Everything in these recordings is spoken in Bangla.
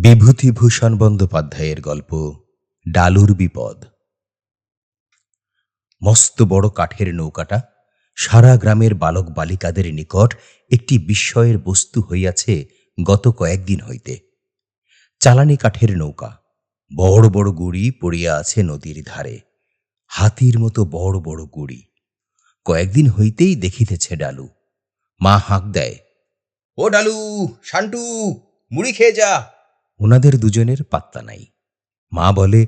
বিভূতিভূষণ বন্দ্যোপাধ্যায়ের গল্প ডালুর বিপদ। মস্ত বড় কাঠের নৌকাটা সারা গ্রামের বালক বালিকাদের নিকট একটি বিস্ময়ের বস্তু হইয়াছে গত কয়েকদিন হইতে। চালানি কাঠের নৌকা, বড় বড় গুড়ি পড়িয়া আছে নদীর ধারে, হাতির মতো বড় বড় গুড়ি। কয়েকদিন হইতেই দেখিতেছে ডালু। মা হাঁক দেয়, ও ডালু, শান্টু, মুড়ি খেয়ে যা। ওনাদের দুজনের পাত্তা নাই। মা বলে,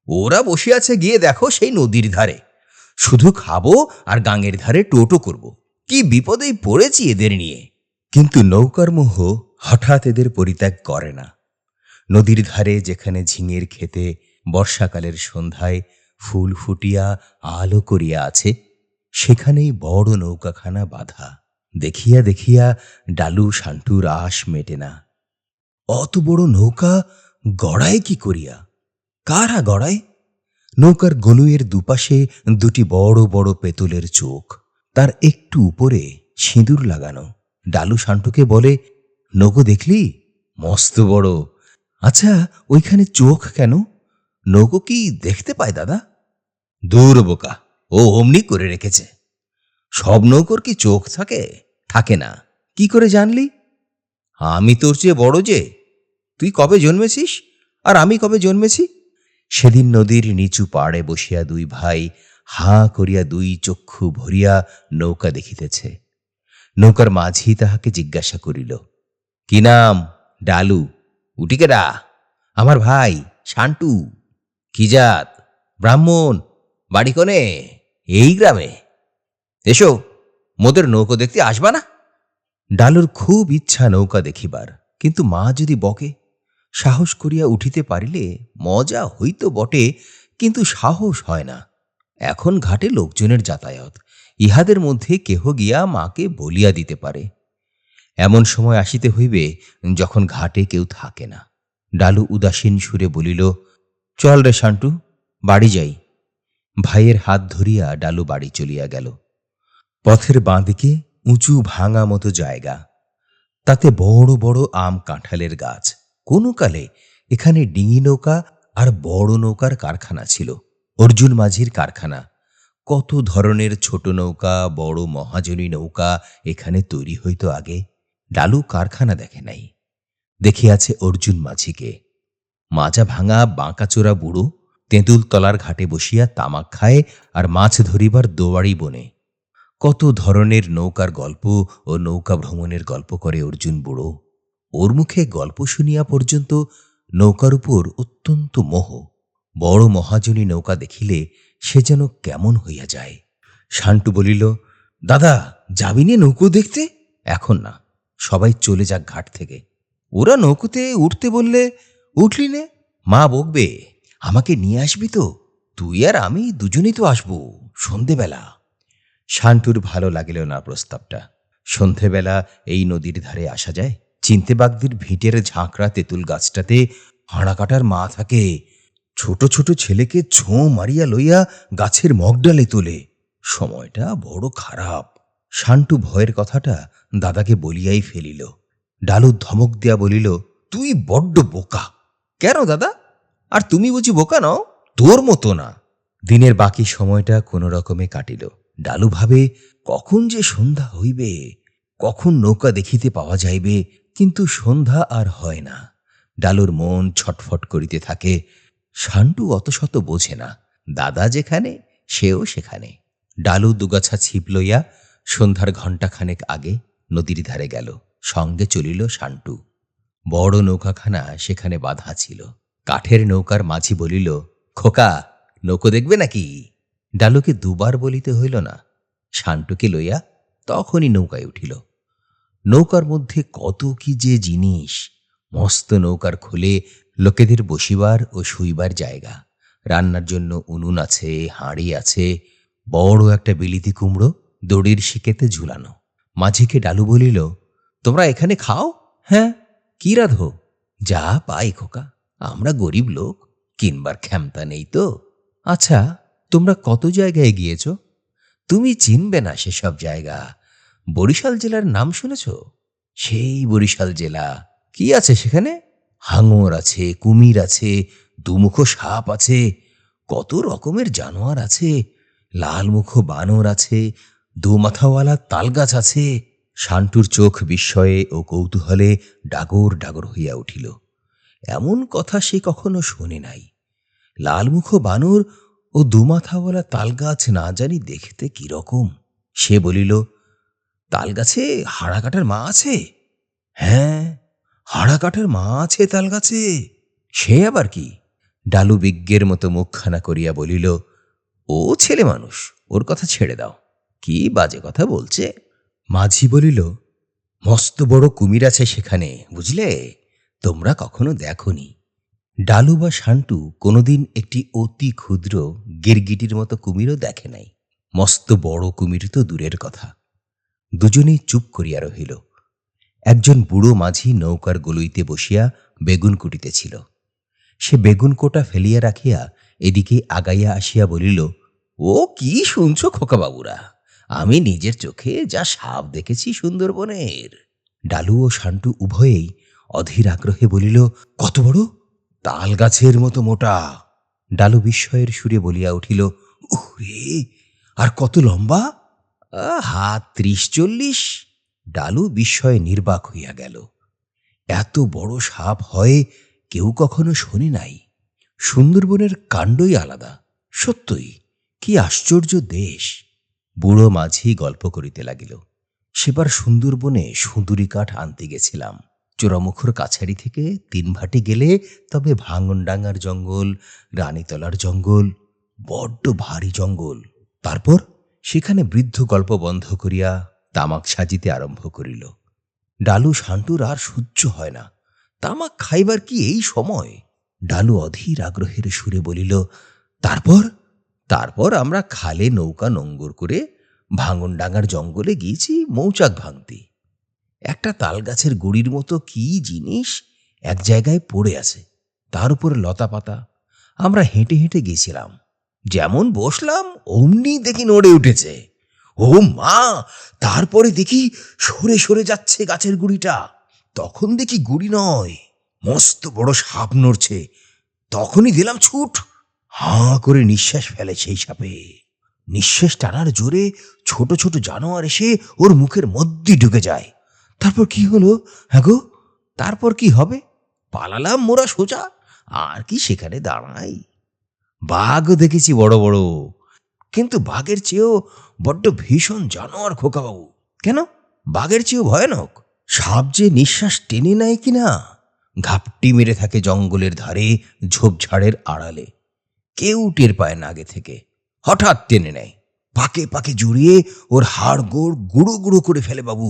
ওরা বসে আছে, গিয়ে দেখো সেই নদীর ধারে, শুধু খাবো আর গাঙের ধারে টোটো করব। কি বিপদেই পড়েছি এদের নিয়ে। কিন্তু নৌকার মোহ হঠাৎ এদের পরিত্যাগ করে না। নদীর ধারে যেখানে ঝিঙের খেতে বর্ষাকালের সন্ধ্যায় ফুল ফুটিয়া আলো করিয়া আছে, সেখানেই বড় নৌকাখানা বাঁধা। দেখিয়া দেখিয়া ডালু শান্টুর আশ মেটে না। অত বড় নৌকা গড়ায় কি করিয়া? কারা গড়ায়? নৌকার গলুয়ের দুপাশে দুটি বড় বড় পেতলের চোখ, তার একটু উপরে সিঁদুর লাগানো। ডালু শান্টুকে বলে, নৌকো দেখলি? মস্ত বড়। আচ্ছা, ওইখানে চোখ কেন? নৌকো কি দেখতে পায় দাদা? দূর বোকা, ও অমনি করে রেখেছে। সব নৌকোর কি চোখ থাকে? থাকে না। কি করে জানলি? আমি তোর চেয়ে বড় যে। তুই কবে জন্মেছিস আর আমি কবে জন্মেছি? সেদিন নদীর নিচু পাড়ে বসিয়া দুই ভাই হাঁ করিয়া দুই চক্ষু ভরিয়া নৌকা দেখিতেছে। নৌকার মাঝি তাহাকে জিজ্ঞাসা করিল, কি নাম? ডালু। উঠিকেডা? আমার ভাই শান্টু। কি জাত? ব্রাহ্মণ। বাড়ি কোনে? এই গ্রামে। এসো, মোদের নৌকো দেখতে আসবা না? ডালুর খুব ইচ্ছা নৌকা দেখিবার, কিন্তু মা যদি বকে। সাহস করিয়া উঠিতে পারিলে মজা হইত বটে, কিন্তু সাহস হয় না। এখন ঘাটে লোকজনের যাতায়াত, ইহাদের মধ্যে কেহ গিয়া মাকে বলিয়া দিতে পারে। এমন সময় আসিতে হইবে যখন ঘাটে কেউ থাকে না। ডালু উদাসীন সুরে বলিল, চল রে শান্টু, বাড়ি যাই। ভাইয়ের হাত ধরিয়া ডালু বাড়ি চলিয়া গেল। পথের বাঁদিকে উঁচু ভাঙা মতো জায়গা, তাতে বড় বড় আম কাঁঠালের গাছ। কোনো কালে এখানে ডিঙি নৌকা আর বড় নৌকার কারখানা ছিল, অর্জুন মাঝির কারখানা। কত ধরনের ছোট নৌকা, বড় মহাজনী নৌকা এখানে তৈরি হইত আগে। ডালু কারখানা দেখে নাই, দেখিয়াছে অর্জুন মাঝিকে। মাজা ভাঙা বাঁকাচোরা বুড়ো তেঁতুল তলার ঘাটে বসিয়া তামাক খায় আর মাছ ধরিবার দোয়ারি বনে। কত ধরনের নৌকার গল্প ও নৌকা ভ্রমণের গল্প করে অর্জুন বুড়ো। ওর মুখে গল্প শুনিয়া পর্যন্ত নৌকার উপর অত্যন্ত মোহ। বড় মহাজনী নৌকা দেখিলে সে যেন কেমন হইয়া যায়। শান্টু বলিল, দাদা, যাবি নে নৌকো দেখতে? এখন না, সবাই চলে যাক ঘাট থেকে। ওরা নৌকোতে উঠতে বললে উঠলি নে। মা বকবে। আমাকে নিয়ে আসবি তো? তুই আর আমি দুজনেই তো আসবো সন্ধেবেলা। শান্টুর ভালো লাগিল না প্রস্তাবটা। সন্ধেবেলা এই নদীর ধারে আসা যায়? চিন্তেবাগদির ভিটের ঝাঁকড়া তেঁতুল গাছটাতে হাঁড়া কাটার মা থাকে। ছোট ছোট ছেলেকে ছোঁ মারিয়া লইয়া গাছের মগডালে তোলে। সময়টা বড় খারাপ। শান্টু ভয়ের কথাটা দাদাকে বলিয়াই ফেলিল। ডালু ধমক দিয়া বলিল, তুই বড্ড বোকা। কেন দাদা? আর তুমি বুঝি বোকা নও? তোর মতো না। দিনের বাকি সময়টা কোনো রকমে কাটিল। ডালু ভাবে, কখন যে সন্ধ্যা হইবে, কখন নৌকা দেখিতে পাওয়া যাইবে, কিন্তু সন্ধ্যা আর হয় না। ডালুর মন ছটফট করিতে থাকে। শান্টু অত শত বোঝে না। দাদা যেখানে, সেও সেখানে। ডালু দুগাছা ছিপ লইয়া সন্ধ্যার ঘণ্টাখানেক আগে নদীর ধারে গেল। সঙ্গে চলিল শান্টু। বড় নৌকাখানা সেখানে বাঁধা ছিল। কাঠের নৌকার মাঝি বলিল, খোকা, নৌকো দেখবে নাকি? ডালুকে দুবার বলিতে হইল না। শান্টুকে লইয়া তখনই নৌকায় উঠিল। নৌকার মধ্যে কত কি যে জিনিস! মস্ত নৌকার খোলে লোকেদের বসিবার ও শুইবার জায়গা, রান্নার জন্য উনুন আছে, হাঁড়ি আছে, বড় একটা বিলিতি কুমড়ো দড়ির শিকেতে ঝুলানো। মাঝিকে ডালু বলিল, তোমরা এখানে খাও? হ্যাঁ, কি রাধো? যা পাই খোকা, আমরা গরিব লোক, কিনবার ক্ষমতা নেই তো। আচ্ছা, তোমরা কত জায়গায় গিয়েছ? তুমি চিনবে না সেসব জায়গা। বরিশাল জেলার নাম শুনেছ? সেই বরিশাল জেলা। কি আছে সেখানে? হাঙর আছে, কুমির আছে, দুমুখো সাপ আছে, কত রকমের জানোয়ার আছে, লালমুখো বানর আছে, দুমাথাওয়ালা তালগাছ আছে। শান্টুর চোখ বিস্ময়ে ও কৌতূহলে ডাগর ডাগর হইয়া উঠিল। এমন কথা সে কখনো শোনে নাই। লালমুখো বানর ও দুমাথাওয়ালা তালগাছ না জানি দেখতে কিরকম। সে বলিল, তালগাছে হাড়া কাটার মা আছে? হ্যাঁ, হাড়া কাটার মা আছে তালগাছে। সে আবার কি? ডালু বিজ্ঞের মতো মুখখানা করিয়া বলিল, ও ছেলে মানুষ, ওর কথা ছেড়ে দাও, কি বাজে কথা বলছে। মাঝি বলিল, মস্ত বড় কুমির আছে সেখানে, বুঝলে, তোমরা কখনো দেখনি। ডালু বা শান্টু কোনোদিন একটি অতি ক্ষুদ্র গিরগিটির মতো কুমিরও দেখে নাই। মস্ত বড় কুমির তো দূরের কথা। দুজনেই চুপ করিয়া রহিল। একজন বুড়ো মাঝি নৌকার গলুইতে বসিয়া বেগুন কুটিতেছিল। সে বেগুন কোটা ফেলিয়া রাখিয়া এদিকে আগাইয়া আসিয়া বলিল, ও কি শুনছ খোকাবাবুরা, আমি নিজের চোখে যা সাপ দেখেছি সুন্দরবনের। ডালু ও শান্টু উভয়েই অধীর আগ্রহে বলিল, কত বড়? তাল গাছের মতো মোটা। ডালু বিস্ময়ের সুরে বলিয়া উঠিল, ওরে, আর কত লম্বা? হাত 30-40। ডালু বিস্ময়ে নির্বাক হইয়া গেল। এত বড় সাপ হয় কেউ কখনো শোনে নাই। সুন্দরবনের কাণ্ডই আলাদা। সত্যই কি আশ্চর্য দেশ। বুড়ো মাঝি গল্প করিতে লাগিল, সেবার সুন্দরবনে সুন্দরী কাঠ আনতে গেছিলাম। চোরামুখর কাছারি থেকে 3 ভাটি গেলে তবে ভাঙনডাঙ্গার জঙ্গল, রানীতলার জঙ্গল, বড্ড ভারী জঙ্গল। তারপর সেখানে বৃদ্ধ গল্প বন্ধ করিয়া তামাক সাজিতে আরম্ভ করিল। ডালু শান্টুর আর সহ্য হয় না। তামাক খাইবার কি এই সময়? ডালু অধীর আগ্রহের সুরে বলিল, তারপর? তারপর আমরা খালে নৌকা নোঙ্গর করে ভাঙনডাঙ্গার জঙ্গলে গিয়েছি মৌচাক ভাঙতে। একটা তালগাছের গুড়ির মতো কি জিনিস এক জায়গায় পড়ে আছে, তার উপরে লতা পাতা। আমরা হেঁটে হেঁটে গেছিলাম, যেমন বসলাম অমনি দেখি নড়ে উঠেছে। ও মা! তারপরে দেখি সরে সরে যাচ্ছে গাছের গুড়িটা। তখন দেখি গুড়ি নয়, মস্ত বড় সাপ নড়ছে। তখনই দিলাম ছুট। হাঁ করে নিঃশ্বাস ফেলে সেই সাপে। নিঃশ্বাস টানার জোরে ছোট ছোট জানোয়ার এসে ওর মুখের মধ্যে ঢুকে যায়। তারপর কি হলো? হ্যাঁ গো, তারপর কি হবে? পালালাম মোরা সোজা। আর কি সেখানে দাঁড়াই? বাঘও দেখেছি বড় বড়, কিন্তু বাঘের চেয়েও বড্ড ভীষণ জানোয়ার খোকাবাবু। কেন, বাঘের চেয়েও ভয়ানক? সাপ যে নিঃশ্বাস টেনে নেয় কিনা, ঘাপটি মেরে থাকে জঙ্গলের ধারে, ঝোপঝাড়ের আড়ালে। কেউ টের পায় না আগে থেকে, হঠাৎ টেনে নেয়, পাকে পাকে জড়িয়ে ওর হাড় গোড় গুঁড়ো গুঁড়ো করে ফেলে বাবু,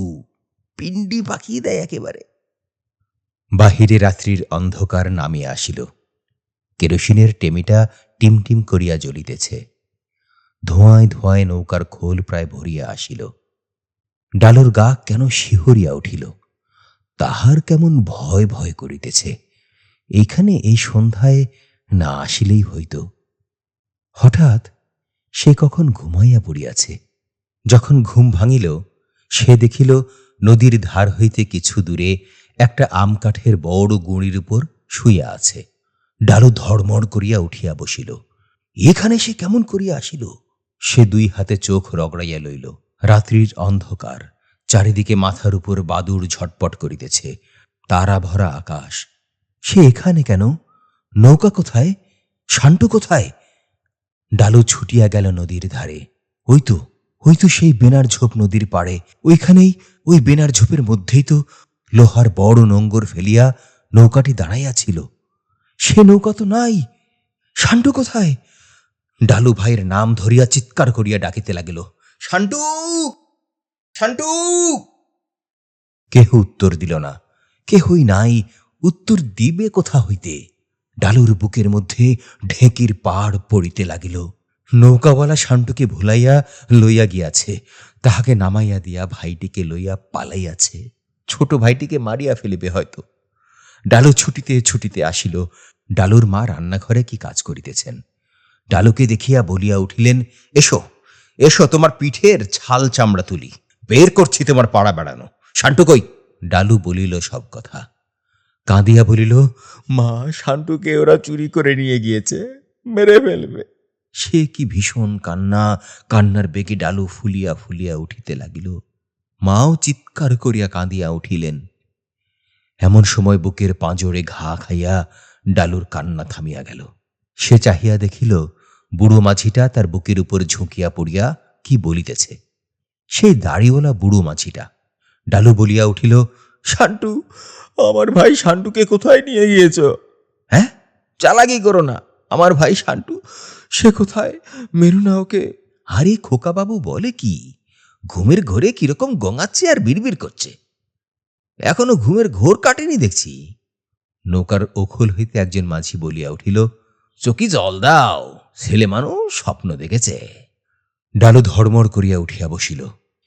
পিণ্ডি পাকিয়ে দেয় একেবারে। বাহিরে রাত্রির অন্ধকার নামিয়া আসিল। কেরোসিনের টেমিটা টিমটিম করিয়া জ্বলিতেছে। ধোঁয়ায় ধোঁয়ায় নৌকার খোল প্রায় ভরিয়া আসিল। ডালুর গা কেন শিহরিয়া উঠিল। তাহার কেমন ভয় ভয় করিতেছে। এইখানে এই সন্ধ্যায় না আসিলেই হইত। হঠাৎ সে কখন ঘুমাইয়া পড়িয়াছে। যখন ঘুম ভাঙিল, সে দেখিল নদীর ধার হইতে কিছু দূরে একটা আম কাঠের বড় গুঁড়ির উপর শুইয়া আছে। ডালু ধড়মড় করিয়া উঠিয়া বসিল। এখানে সে কেমন করিয়া আসিল? সে 2 হাতে চোখ রগড়াইয়া লইল। রাত্রির অন্ধকার, চারিদিকে মাথার উপর বাদুর ঝটপট করিতেছে, তারা ভরা আকাশ। সে এখানে কেন? নৌকা কোথায়? শান্টু কোথায়? ডালু ছুটিয়া গেল নদীর ধারে। ওই তো সেই বেনার ঝোপ নদীর পাড়ে। ওইখানেই, ওই বেনার ঝোপের মধ্যেই তো লোহার বড় নোঙ্গর ফেলিয়া নৌকাটি দাঁড়াইয়াছিল। সে নৌকা তো নাই। শান্টু কোথায়? ডালু ভাইয়ের নাম ধরিয়া চিৎকার করিয়া ডাকিতে লাগিল, শান্টু, শান্টু! কেহ উত্তর দিল না। কেহই নাই, উত্তর দিবে কোথা হইতে? ডালুর বুকের মধ্যে ঢেঁকির পাড় পড়িতে লাগিল। নৌকাওয়ালা শান্টুকে ভুলাইয়া লইয়া গিয়াছে, তাহাকে নামাইয়া দিয়া ভাইটিকে লইয়া পালাইয়াছে। ছোট ভাইটিকে মারিয়া ফেলিবে হয়তো। ডালু ছুটিতে ছুটিতে আসিল। ডালুর মা রান্নাঘরে কি কাজ করিতেছেন। ডালুকে দেখিয়া বলিয়া উঠিলেন, এসো এসো, তোমার পিঠের ছাল চামড়া তুলি, বের করছি তোমার পাড়া বেড়ানো। শান্টু কই? ডালু বলিল সব কথা। কাঁদিয়া বলিল, মা, শান্টুকে ওরা চুরি করে নিয়ে গিয়েছে, মেরে ফেলবে। সে কি ভীষণ কান্না! কান্নার বেগে ডালু ফুলিয়া ফুলিয়া উঠিতে লাগিল। মাও চিৎকার করিয়া কাঁদিয়া উঠিলেন। এমন সময় বুকের পাঁজরে ঘা খাইয়া ডালুর কান্না থামিয়া গেল। সে চাহিয়া দেখিল বুড়ো মাঝিটা তার বুকের উপর ঝুঁকিয়া পড়িয়া কি বলিতেছে। সেই দাড়িওয়ালা বুড়ো মাঝিটা। ডালু বলিয়া উঠিল, শান্টু, আমার ভাই শান্টুকে কোথায় নিয়ে গিয়েছ? হ্যাঁ? চালাকি করো না, আমার ভাই শান্টু, সে কোথায়? মেরু না ওকে। আরে খোকাবাবু বলে কি? ঘুমের ঘোরে কিরকম গঙাচ্ছে আর বিড়বিড় করছে। এখনো ঘুমের ঘোর কাটেনি দেখছি। নৌকার ওখল হইতে একজন মাঝি বলিয়া উঠিল, চকি জল দাও, ছেলে মানুষ স্বপ্ন দেখেছে। ডালু ধর্মর করিয়া উঠিয়া বসিল।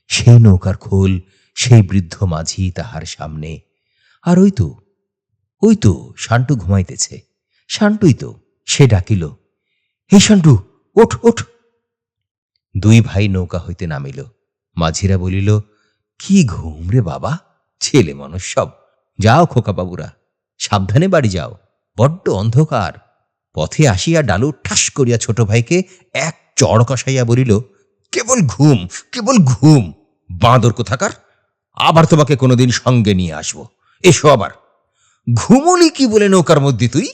সেই নৌকার খোল, সেই বৃদ্ধ মাঝি তাহার সামনে। আর ওই তো শান্টু ঘুমাইতেছে। শান্টুই তো। সে ডাকিল, হে শান্টু, ওঠ ওঠ। দুই ভাই নৌকা হইতে নামিল। মাঝিরা বলিল, কি ঘুম রে বাবা, ছেলে মানুষ সব। যাও খোকাবাবুরা, সাবধানে বাড়ি যাও, বড্ড অন্ধকার। পথে আসিয়া ডালু ঠাস করিয়া ছোট ভাইকে এক চড় কষাইয়া বলিল, কেবল ঘুম, কেবল ঘুম, বাঁদর কোথাকার। আবার তোমাকে কোনোদিন সঙ্গে নিয়ে আসবো। এসো আবার। ঘুমলি কি বলে নৌকার মধ্যে তুই?